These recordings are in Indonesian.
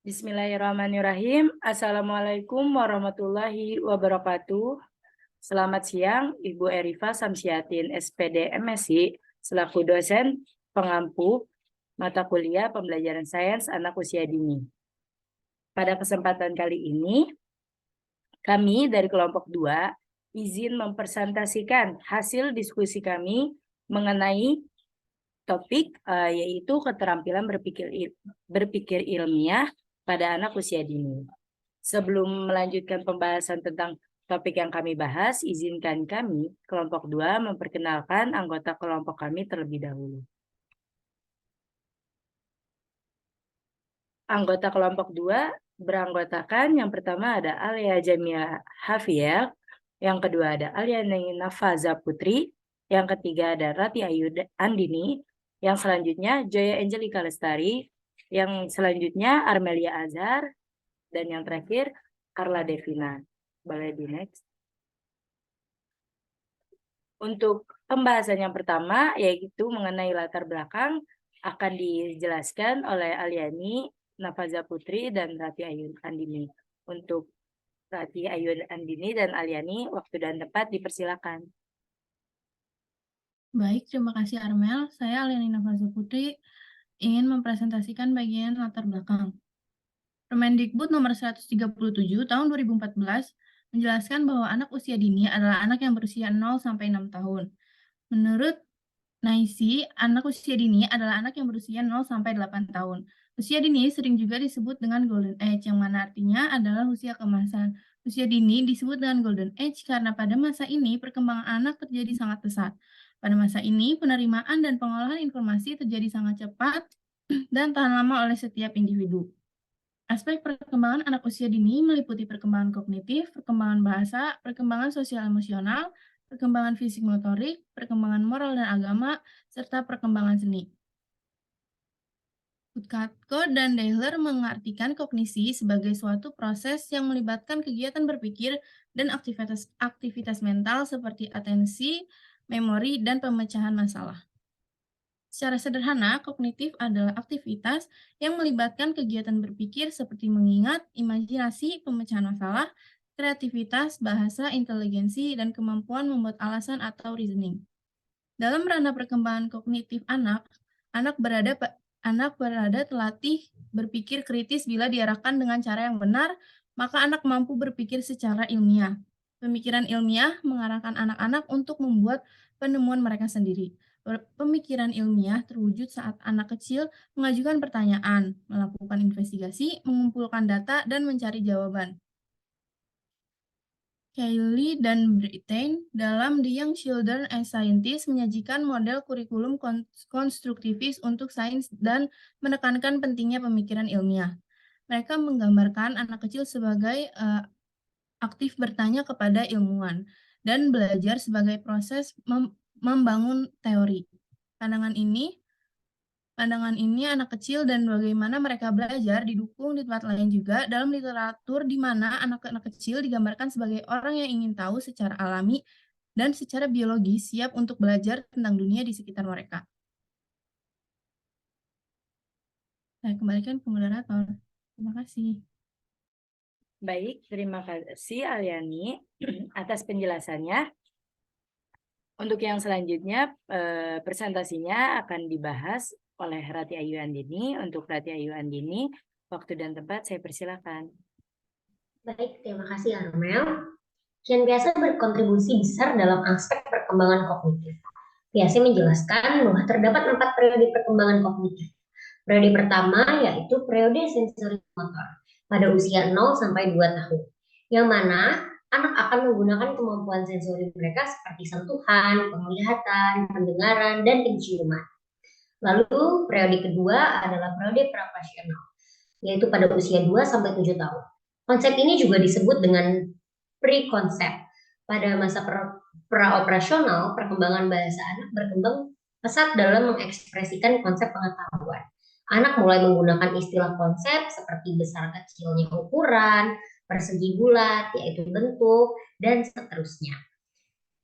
Bismillahirrahmanirrahim. Assalamualaikum warahmatullahi wabarakatuh. Selamat siang, Ibu Erifa Samsiatin, SPD MSI, selaku dosen pengampu mata kuliah pembelajaran sains anak usia dini. Pada kesempatan kali ini, kami dari kelompok 2 izin mempresentasikan hasil diskusi kami mengenai topik yaitu keterampilan berpikir ilmiah pada anak usia dini. Sebelum melanjutkan pembahasan tentang topik yang kami bahas, izinkan kami, kelompok 2, memperkenalkan anggota kelompok kami terlebih dahulu. Anggota kelompok 2 beranggotakan yang pertama ada Alia Jamia Hafiel, yang kedua ada Aliani Nafaza Putri, yang ketiga ada Rati Ayu Andini, yang selanjutnya Joya Angelika Lestari, yang selanjutnya Armelia Azhar, dan yang terakhir Carla Devina. Boleh di next. Untuk pembahasan yang pertama yaitu mengenai latar belakang akan dijelaskan oleh Aliani Nafaza Putri dan Rati Ayu Andini. Untuk Rati Ayu Andini dan Aliani, waktu dan tempat dipersilakan. Baik, terima kasih Armel. Saya Aliani Nafaza Putri ingin mempresentasikan bagian latar belakang. Permendikbud nomor 137 tahun 2014 menjelaskan bahwa anak usia dini adalah anak yang berusia 0 sampai 6 tahun. Menurut NAISI, anak usia dini adalah anak yang berusia 0 sampai 8 tahun. Usia dini sering juga disebut dengan golden age, yang mana artinya adalah usia keemasan. Usia dini disebut dengan golden age karena pada masa ini perkembangan anak terjadi sangat pesat. Pada masa ini, penerimaan dan pengolahan informasi terjadi sangat cepat dan tahan lama oleh setiap individu. Aspek perkembangan anak usia dini meliputi perkembangan kognitif, perkembangan bahasa, perkembangan sosial emosional, perkembangan fisik motorik, perkembangan moral dan agama, serta perkembangan seni. Woodcutco dan Dahler mengartikan kognisi sebagai suatu proses yang melibatkan kegiatan berpikir dan aktivitas mental seperti atensi, memori, dan pemecahan masalah. Secara sederhana, kognitif adalah aktivitas yang melibatkan kegiatan berpikir seperti mengingat, imajinasi, pemecahan masalah, kreativitas, bahasa, inteligensi, dan kemampuan membuat alasan atau reasoning. Dalam ranah perkembangan kognitif anak berada terlatih berpikir kritis bila diarahkan dengan cara yang benar, maka anak mampu berpikir secara ilmiah. Pemikiran ilmiah mengarahkan anak-anak untuk membuat penemuan mereka sendiri. Pemikiran ilmiah terwujud saat anak kecil mengajukan pertanyaan, melakukan investigasi, mengumpulkan data, dan mencari jawaban. Cayley dan Brittain dalam The Young Children as Scientists menyajikan model kurikulum konstruktivis untuk sains dan menekankan pentingnya pemikiran ilmiah. Mereka menggambarkan anak kecil sebagai aktif bertanya kepada ilmuwan dan belajar sebagai proses membangun teori. Pandangan ini anak kecil dan bagaimana mereka belajar didukung di tempat lain juga dalam literatur di mana anak-anak kecil digambarkan sebagai orang yang ingin tahu secara alami dan secara biologis siap untuk belajar tentang dunia di sekitar mereka. Saya kembalikan ke moderator. Terima kasih. Baik, terima kasih Aliani atas penjelasannya. Untuk yang selanjutnya, presentasinya akan dibahas oleh Rati Ayu Andini. Untuk Rati Ayu Andini, waktu dan tempat saya persilakan. Baik, terima kasih Armel. Kian biasa berkontribusi besar dalam aspek perkembangan kognitif. Biasa menjelaskan bahwa terdapat 4 periode perkembangan kognitif. Periode pertama yaitu periode sensori motor pada usia 0 sampai 2 tahun, yang mana anak akan menggunakan kemampuan sensori mereka seperti sentuhan, penglihatan, pendengaran, dan penciuman. Lalu periode kedua adalah periode pra-operasional, yaitu pada usia 2 sampai 7 tahun. Konsep ini juga disebut dengan pre-konsep. Pada masa pra-operasional, perkembangan bahasa anak berkembang pesat dalam mengekspresikan konsep pengetahuan. Anak mulai menggunakan istilah konsep seperti besar kecilnya ukuran, persegi bulat, yaitu bentuk, dan seterusnya.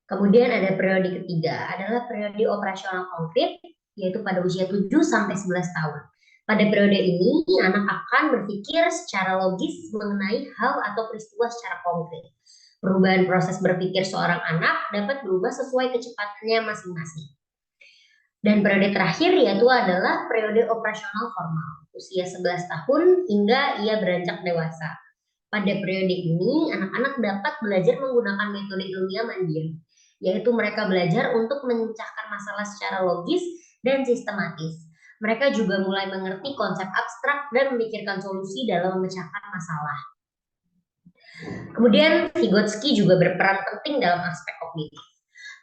Kemudian ada periode ketiga, adalah periode operasional konkret, yaitu pada usia 7 sampai 11 tahun. Pada periode ini, anak akan berpikir secara logis mengenai hal atau peristiwa secara konkret. Perubahan proses berpikir seorang anak dapat berubah sesuai kecepatannya masing-masing. Dan periode terakhir yaitu adalah periode operasional formal, usia 11 tahun hingga ia beranjak dewasa. Pada periode ini, anak-anak dapat belajar menggunakan metode ilmiah mandiri, yaitu mereka belajar untuk memecahkan masalah secara logis dan sistematis. Mereka juga mulai mengerti konsep abstrak dan memikirkan solusi dalam memecahkan masalah. Kemudian, Vygotsky juga berperan penting dalam aspek kognitif.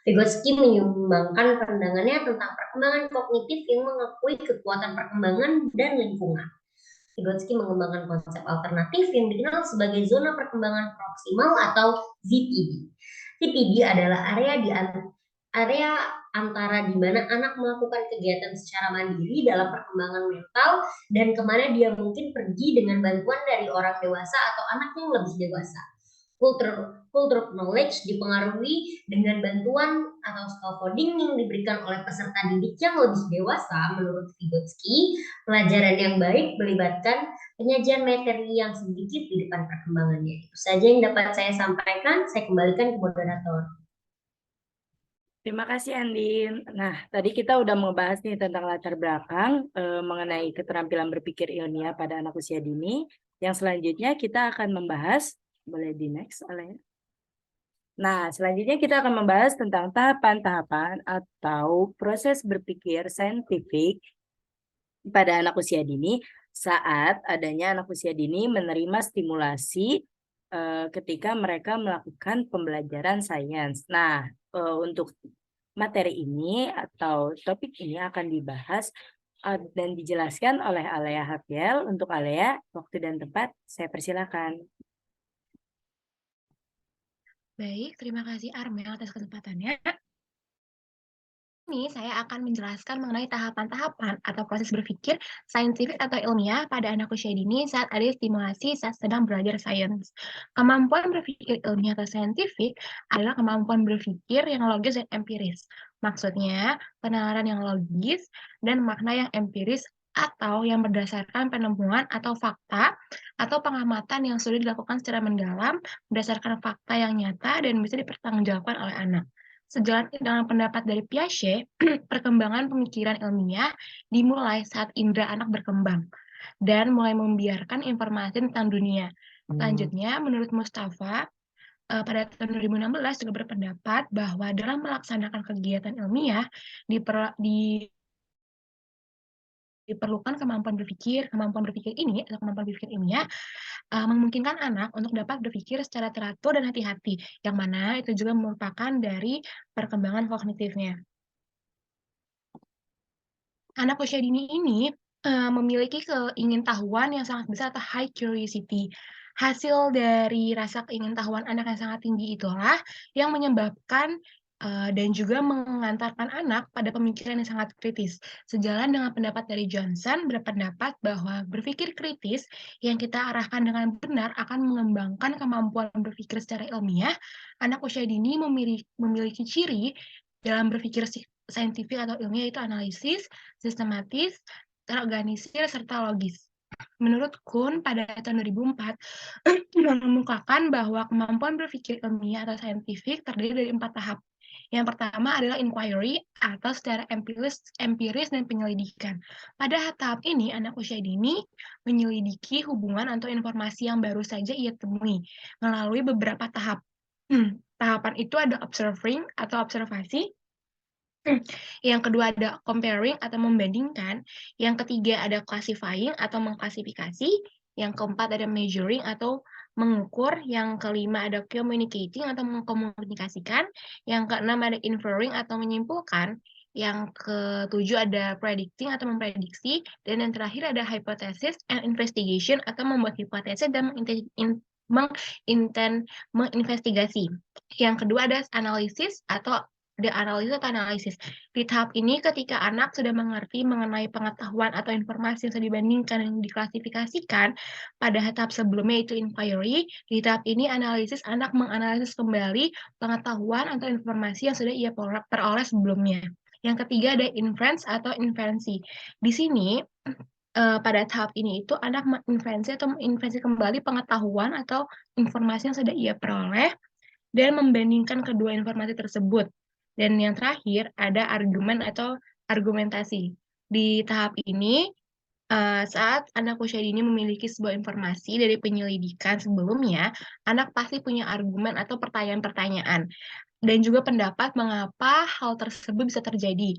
Vygotsky menyumbangkan pandangannya tentang perkembangan kognitif yang mengakui kekuatan perkembangan dan lingkungan. Vygotsky mengembangkan konsep alternatif yang dikenal sebagai zona perkembangan proksimal atau ZPD. ZPD adalah area antara di mana anak melakukan kegiatan secara mandiri dalam perkembangan mental dan kemana dia mungkin pergi dengan bantuan dari orang dewasa atau anak yang lebih dewasa. Cultural knowledge dipengaruhi dengan bantuan atau scaffolding yang diberikan oleh peserta didik yang lebih dewasa. Menurut Vygotsky, pelajaran yang baik melibatkan penyajian materi yang sedikit di depan perkembangannya. Itu saja yang dapat saya sampaikan. Saya kembalikan ke moderator. Terima kasih Andin. Nah, tadi kita udah membahas nih tentang latar belakang mengenai keterampilan berpikir ilmiah pada anak usia dini. Yang selanjutnya kita akan membahas, boleh di next, Alea. Nah, selanjutnya kita akan membahas tentang tahapan-tahapan atau proses berpikir saintifik pada anak usia dini saat adanya anak usia dini menerima stimulasi ketika mereka melakukan pembelajaran sains. Nah, untuk materi ini atau topik ini akan dibahas dan dijelaskan oleh Alea Hafiel. Untuk Alea, waktu dan tempat saya persilakan. Baik, terima kasih Armel atas kesempatannya. Ini saya akan menjelaskan mengenai tahapan-tahapan atau proses berpikir saintifik atau ilmiah pada anak usia dini saat ada stimulasi saat sedang belajar sains. Kemampuan berpikir ilmiah atau saintifik adalah kemampuan berpikir yang logis dan empiris. Maksudnya, penalaran yang logis dan makna yang empiris atau yang berdasarkan penemuan atau fakta atau pengamatan yang sudah dilakukan secara mendalam berdasarkan fakta yang nyata dan bisa dipertanggungjawabkan oleh anak. Sejalan dengan pendapat dari Piaget, perkembangan pemikiran ilmiah dimulai saat indera anak berkembang dan mulai membiarkan informasi tentang dunia. Selanjutnya, menurut Mustafa, pada tahun 2016 juga berpendapat bahwa dalam melaksanakan kegiatan ilmiah diperlukan kemampuan berpikir ini atau kemampuan berpikir ilmiah memungkinkan anak untuk dapat berpikir secara teratur dan hati-hati, yang mana itu juga merupakan dari perkembangan kognitifnya. Anak usia dini ini memiliki keingintahuan yang sangat besar atau high curiosity. Hasil dari rasa keingintahuan anak yang sangat tinggi itulah yang menyebabkan dan juga mengantarkan anak pada pemikiran yang sangat kritis. Sejalan dengan pendapat dari Johnson, berpendapat bahwa berpikir kritis yang kita arahkan dengan benar akan mengembangkan kemampuan berpikir secara ilmiah. Anak usia dini memiliki ciri dalam berpikir saintifik atau ilmiah itu analisis, sistematis, terorganisir, serta logis. Menurut Kuhn pada tahun 2004 mengemukakan bahwa kemampuan berpikir ilmiah atau saintifik terdiri dari 4 tahap. Yang pertama adalah inquiry atau secara empiris dan penyelidikan. Pada tahap ini, anak usia dini menyelidiki hubungan atau informasi yang baru saja ia temui melalui beberapa tahap. Tahapan itu ada observing atau observasi. Yang kedua ada comparing atau membandingkan. Yang ketiga ada classifying atau mengklasifikasi. Yang keempat ada measuring atau mengukur. Yang kelima ada communicating atau mengkomunikasikan. Yang keenam ada inferring atau menyimpulkan. Yang ketujuh ada predicting atau memprediksi. Dan yang terakhir ada hypothesis and investigation atau membuat hipotesis dan menginvestigasi. Yang kedua ada analisis atau analisis. Di tahap ini ketika anak sudah mengerti mengenai pengetahuan atau informasi yang sudah dibandingkan dan diklasifikasikan pada tahap sebelumnya itu inquiry, di tahap ini analisis, anak menganalisis kembali pengetahuan atau informasi yang sudah ia peroleh sebelumnya. Yang ketiga ada inference atau inferensi. Di sini pada tahap ini itu anak menginventasi kembali pengetahuan atau informasi yang sudah ia peroleh dan membandingkan kedua informasi tersebut. Dan yang terakhir ada argumen atau argumentasi. Di tahap ini, saat anak usia dini memiliki sebuah informasi dari penyelidikan sebelumnya, anak pasti punya argumen atau pertanyaan-pertanyaan dan juga pendapat mengapa hal tersebut bisa terjadi,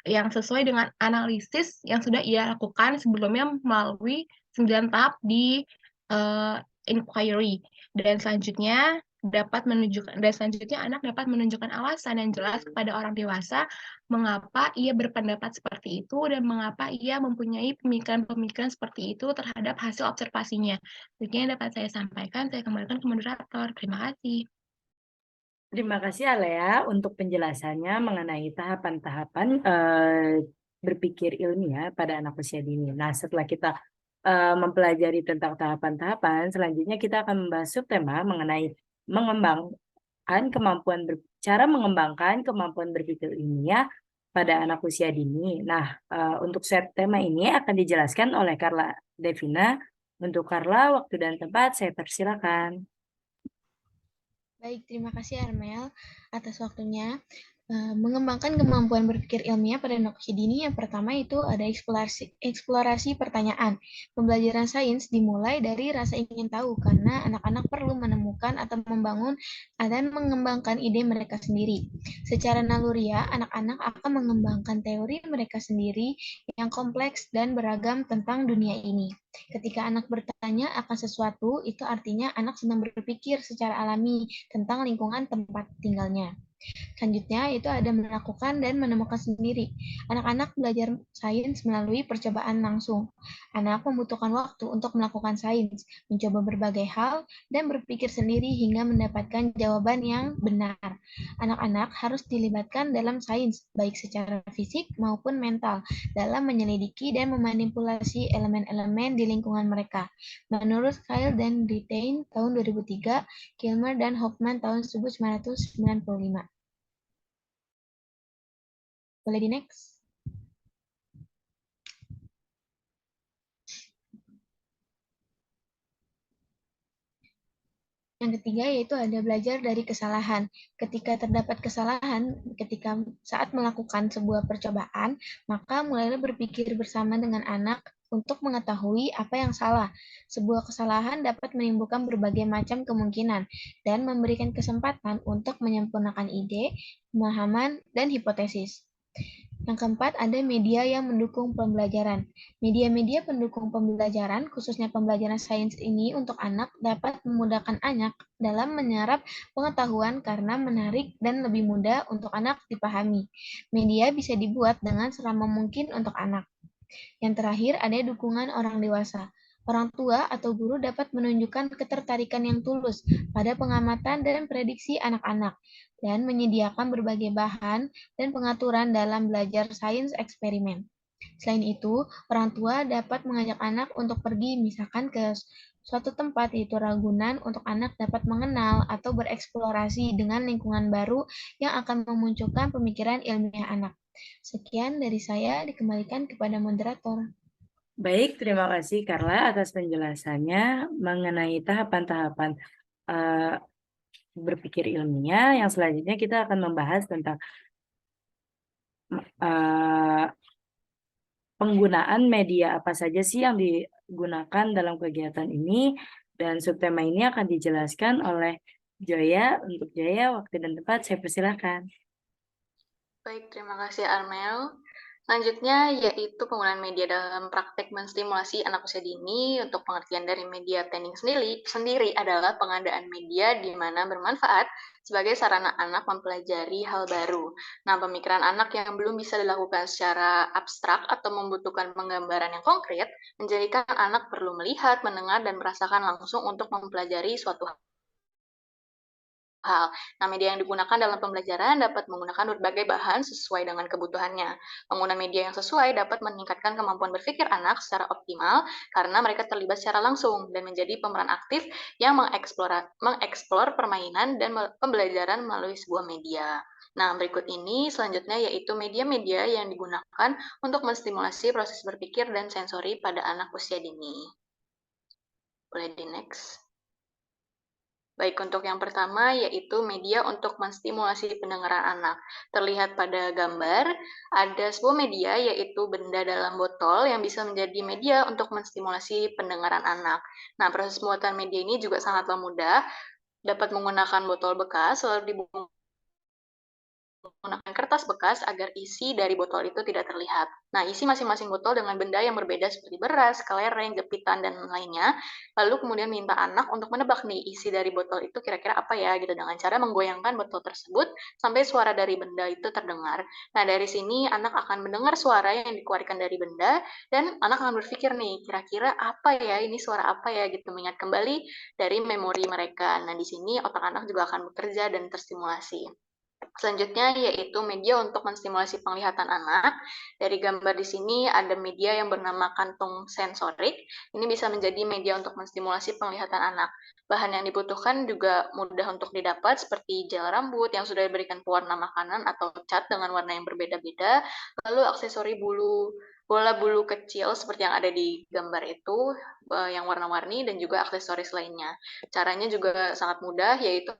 yang sesuai dengan analisis yang sudah ia lakukan sebelumnya melalui 9 tahap di inquiry. Dan selanjutnya anak dapat menunjukkan alasan yang jelas kepada orang dewasa mengapa ia berpendapat seperti itu dan mengapa ia mempunyai pemikiran-pemikiran seperti itu terhadap hasil observasinya. Sekian yang dapat saya sampaikan, saya kembalikan ke moderator. Terima kasih. Terima kasih Alea untuk penjelasannya mengenai tahapan-tahapan berpikir ilmiah pada anak usia dini. Nah, setelah kita mempelajari tentang tahapan-tahapan, selanjutnya kita akan membahas subtema mengenai cara mengembangkan kemampuan berpikir ilmiah pada anak usia dini. Nah, untuk subtema ini akan dijelaskan oleh Carla Devina. Untuk Carla, waktu dan tempat saya persilakan. Baik, terima kasih Armel atas waktunya. Mengembangkan kemampuan berpikir ilmiah pada anak usia dini, yang pertama itu ada eksplorasi pertanyaan. Pembelajaran sains dimulai dari rasa ingin tahu, karena anak-anak perlu menemukan atau membangun dan mengembangkan ide mereka sendiri. Secara naluriah, anak-anak akan mengembangkan teori mereka sendiri yang kompleks dan beragam tentang dunia ini. Ketika anak bertanya akan sesuatu, itu artinya anak sedang berpikir secara alami tentang lingkungan tempat tinggalnya. Selanjutnya, itu ada melakukan dan menemukan sendiri. Anak-anak belajar sains melalui percobaan langsung. Anak membutuhkan waktu untuk melakukan sains, mencoba berbagai hal, dan berpikir sendiri hingga mendapatkan jawaban yang benar. Anak-anak harus dilibatkan dalam sains, baik secara fisik maupun mental, dalam menyelidiki dan memanipulasi elemen-elemen di lingkungan mereka. Menurut Kyle dan Brittain tahun 2003, Kilmer dan Hoffman tahun 1995. Boleh di next? Yang ketiga yaitu ada belajar dari kesalahan. Ketika terdapat kesalahan, saat melakukan sebuah percobaan, maka mulailah berpikir bersama dengan anak untuk mengetahui apa yang salah. Sebuah kesalahan dapat menimbulkan berbagai macam kemungkinan dan memberikan kesempatan untuk menyempurnakan ide, pemahaman, dan hipotesis. Yang keempat, ada media yang mendukung pembelajaran. Media-media pendukung pembelajaran, khususnya pembelajaran sains ini untuk anak, dapat memudahkan anak dalam menyerap pengetahuan karena menarik dan lebih mudah untuk anak dipahami. Media bisa dibuat dengan selama mungkin untuk anak. Yang terakhir, ada dukungan orang dewasa. Orang tua atau guru dapat menunjukkan ketertarikan yang tulus pada pengamatan dan prediksi anak-anak, dan menyediakan berbagai bahan dan pengaturan dalam belajar sains eksperimen. Selain itu, orang tua dapat mengajak anak untuk pergi misalkan ke suatu tempat, yaitu Ragunan, untuk anak dapat mengenal atau bereksplorasi dengan lingkungan baru yang akan memunculkan pemikiran ilmiah anak. Sekian dari saya, dikembalikan kepada moderator. Baik, terima kasih Carla atas penjelasannya mengenai tahapan-tahapan berpikir ilmiah. Yang selanjutnya kita akan membahas tentang penggunaan media apa saja sih yang digunakan dalam kegiatan ini, dan subtema ini akan dijelaskan oleh Joya. Untuk Joya, waktu dan tempat saya persilakan. Baik, terima kasih Armel. Selanjutnya yaitu penggunaan media dalam praktek menstimulasi anak usia dini. Untuk pengertian dari media planning sendiri adalah pengadaan media di mana bermanfaat sebagai sarana anak mempelajari hal baru. Nah, pemikiran anak yang belum bisa dilakukan secara abstrak atau membutuhkan penggambaran yang konkret, menjadikan anak perlu melihat, mendengar, dan merasakan langsung untuk mempelajari suatu hal. Nah, media yang digunakan dalam pembelajaran dapat menggunakan berbagai bahan sesuai dengan kebutuhannya. Penggunaan media yang sesuai dapat meningkatkan kemampuan berpikir anak secara optimal karena mereka terlibat secara langsung dan menjadi pemeran aktif yang mengeksplor permainan dan pembelajaran melalui sebuah media. Nah, berikut ini selanjutnya yaitu media-media yang digunakan untuk menstimulasi proses berpikir dan sensori pada anak usia dini. Boleh di next. Baik, untuk yang pertama yaitu media untuk menstimulasi pendengaran anak. Terlihat pada gambar, ada sebuah media yaitu benda dalam botol yang bisa menjadi media untuk menstimulasi pendengaran anak. Nah, proses pembuatan media ini juga sangatlah mudah, dapat menggunakan botol bekas, lalu dibungkus menggunakan kertas bekas agar isi dari botol itu tidak terlihat. Nah, isi masing-masing botol dengan benda yang berbeda seperti beras, kelereng, jepitan, dan lainnya. Lalu kemudian minta anak untuk menebak nih isi dari botol itu kira-kira apa ya gitu dengan cara menggoyangkan botol tersebut sampai suara dari benda itu terdengar. Nah, dari sini anak akan mendengar suara yang dikeluarkan dari benda dan anak akan berpikir nih kira-kira apa ya ini suara apa ya gitu mengingat kembali dari memori mereka. Nah, di sini otak anak juga akan bekerja dan terstimulasi. Selanjutnya yaitu media untuk menstimulasi penglihatan anak. Dari gambar di sini ada media yang bernama kantung sensorik. Ini bisa menjadi media untuk menstimulasi penglihatan anak. Bahan yang dibutuhkan juga mudah untuk didapat seperti gel rambut yang sudah diberikan pewarna makanan atau cat dengan warna yang berbeda-beda. Lalu aksesori bola bulu kecil seperti yang ada di gambar itu yang warna-warni dan juga aksesoris lainnya. Caranya juga sangat mudah, yaitu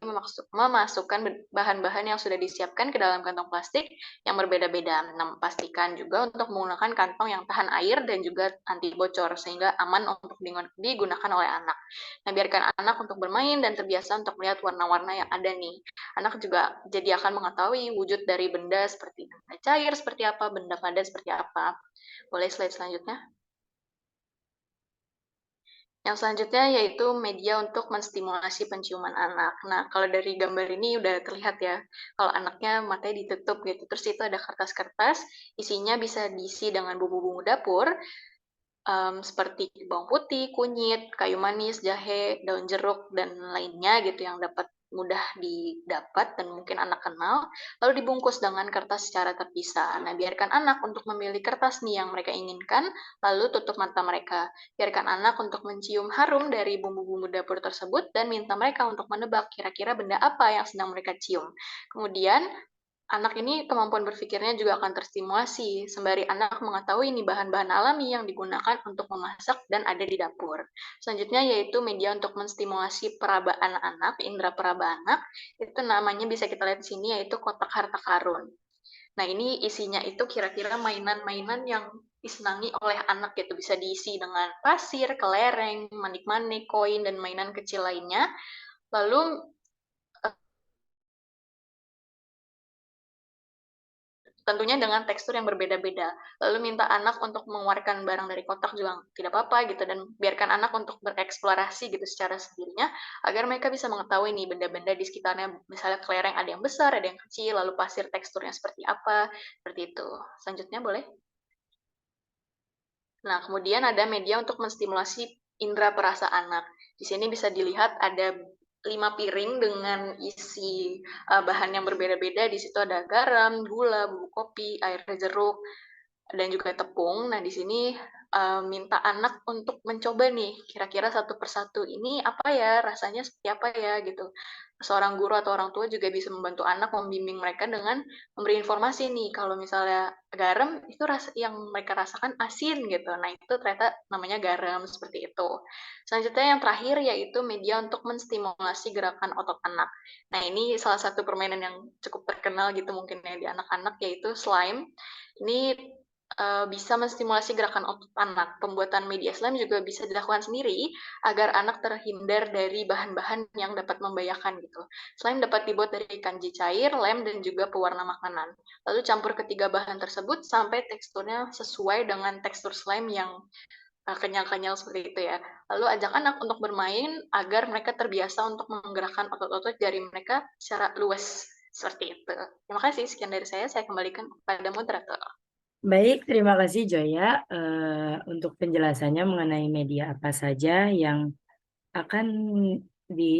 memasukkan bahan-bahan yang sudah disiapkan ke dalam kantong plastik yang berbeda-beda. Nah, pastikan juga untuk menggunakan kantong yang tahan air dan juga anti bocor, sehingga aman untuk digunakan oleh anak. Nah, biarkan anak untuk bermain dan terbiasa untuk melihat warna-warna yang ada nih. Anak juga jadi akan mengetahui wujud dari benda seperti benda cair seperti apa, benda padat seperti apa. Boleh slide selanjutnya? Yang selanjutnya yaitu media untuk menstimulasi penciuman anak. Nah, kalau dari gambar ini udah terlihat ya, kalau anaknya matanya ditutup gitu, terus itu ada kertas-kertas, isinya bisa diisi dengan bumbu-bumbu dapur, seperti bawang putih, kunyit, kayu manis, jahe, daun jeruk, dan lainnya gitu yang dapat mudah didapat dan mungkin anak kenal, lalu dibungkus dengan kertas secara terpisah. Nah, biarkan anak untuk memilih kertas nih yang mereka inginkan, lalu tutup mata mereka. Biarkan anak untuk mencium harum dari bumbu-bumbu dapur tersebut dan minta mereka untuk menebak kira-kira benda apa yang sedang mereka cium. Kemudian, anak ini kemampuan berpikirnya juga akan terstimulasi, sembari anak mengetahui nih bahan-bahan alami yang digunakan untuk memasak dan ada di dapur. Selanjutnya yaitu media untuk menstimulasi perabaan anak, indera peraba anak, itu namanya bisa kita lihat di sini yaitu kotak harta karun. Nah, ini isinya itu kira-kira mainan-mainan yang disenangi oleh anak gitu, bisa diisi dengan pasir, kelereng, manik-manik, koin, dan mainan kecil lainnya. Lalu tentunya dengan tekstur yang berbeda-beda. Lalu minta anak untuk mengeluarkan barang dari kotak juga tidak apa-apa gitu, dan biarkan anak untuk bereksplorasi gitu secara sendirinya, agar mereka bisa mengetahui nih benda-benda di sekitarnya, misalnya kelereng ada yang besar, ada yang kecil, lalu pasir teksturnya seperti apa, seperti itu. Selanjutnya boleh? Nah, kemudian ada media untuk menstimulasi indera perasa anak. Di sini bisa dilihat ada 5 piring dengan isi bahan yang berbeda-beda. Di situ ada garam, gula, bubuk kopi, air jeruk, dan juga tepung. Nah, di sini minta anak untuk mencoba nih, kira-kira satu persatu ini apa ya, rasanya seperti apa ya, gitu. Seorang guru atau orang tua juga bisa membantu anak membimbing mereka dengan memberi informasi nih, kalau misalnya garam itu yang mereka rasakan asin gitu. Nah, itu ternyata namanya garam, seperti itu. Selanjutnya yang terakhir yaitu media untuk menstimulasi gerakan otot anak. Nah, ini salah satu permainan yang cukup terkenal gitu mungkin ya di anak-anak yaitu slime. Ini bisa menstimulasi gerakan otot anak. Pembuatan media slime juga bisa dilakukan sendiri agar anak terhindar dari bahan-bahan yang dapat membahayakan gitu. Slime dapat dibuat dari kanji cair, lem, dan juga pewarna makanan. Lalu campur ketiga bahan tersebut sampai teksturnya sesuai dengan tekstur slime yang kenyal-kenyal seperti itu ya. Lalu ajak anak untuk bermain agar mereka terbiasa untuk menggerakkan otot-otot jari mereka secara luas. Seperti itu. Terima kasih, sekian dari saya kembalikan kepada moderator. Baik, terima kasih Joya untuk penjelasannya mengenai media apa saja yang akan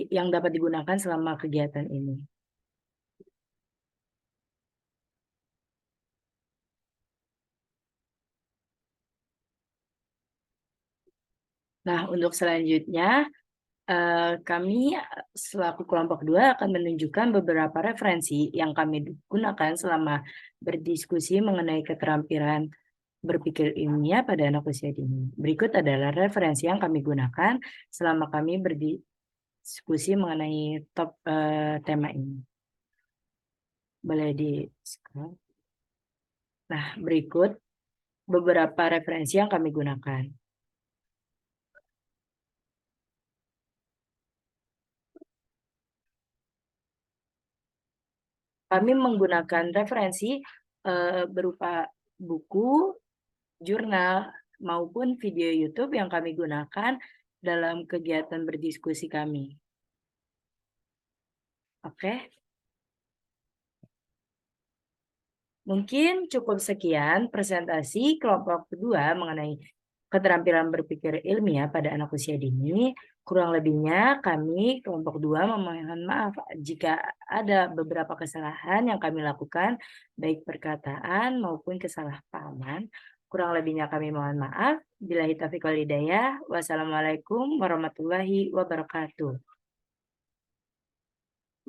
yang dapat digunakan selama kegiatan ini. Nah, untuk selanjutnya Kami selaku kelompok 2 akan menunjukkan beberapa referensi yang kami gunakan selama berdiskusi mengenai keterampilan berpikir ilmiah pada anak usia dini. Berikut adalah referensi yang kami gunakan selama kami berdiskusi mengenai tema ini. Boleh di-scroll. Nah, berikut beberapa referensi yang kami gunakan. Kami menggunakan referensi berupa buku, jurnal, maupun video YouTube yang kami gunakan dalam kegiatan berdiskusi kami. Oke. Mungkin cukup sekian presentasi kelompok kedua mengenai keterampilan berpikir ilmiah pada anak usia dini. Kurang lebihnya kami kelompok 2 memohon maaf jika ada beberapa kesalahan yang kami lakukan, baik perkataan maupun kesalahpahaman. Kurang lebihnya kami mohon maaf. Billahi taufiq wal hidayah. Wassalamualaikum warahmatullahi wabarakatuh.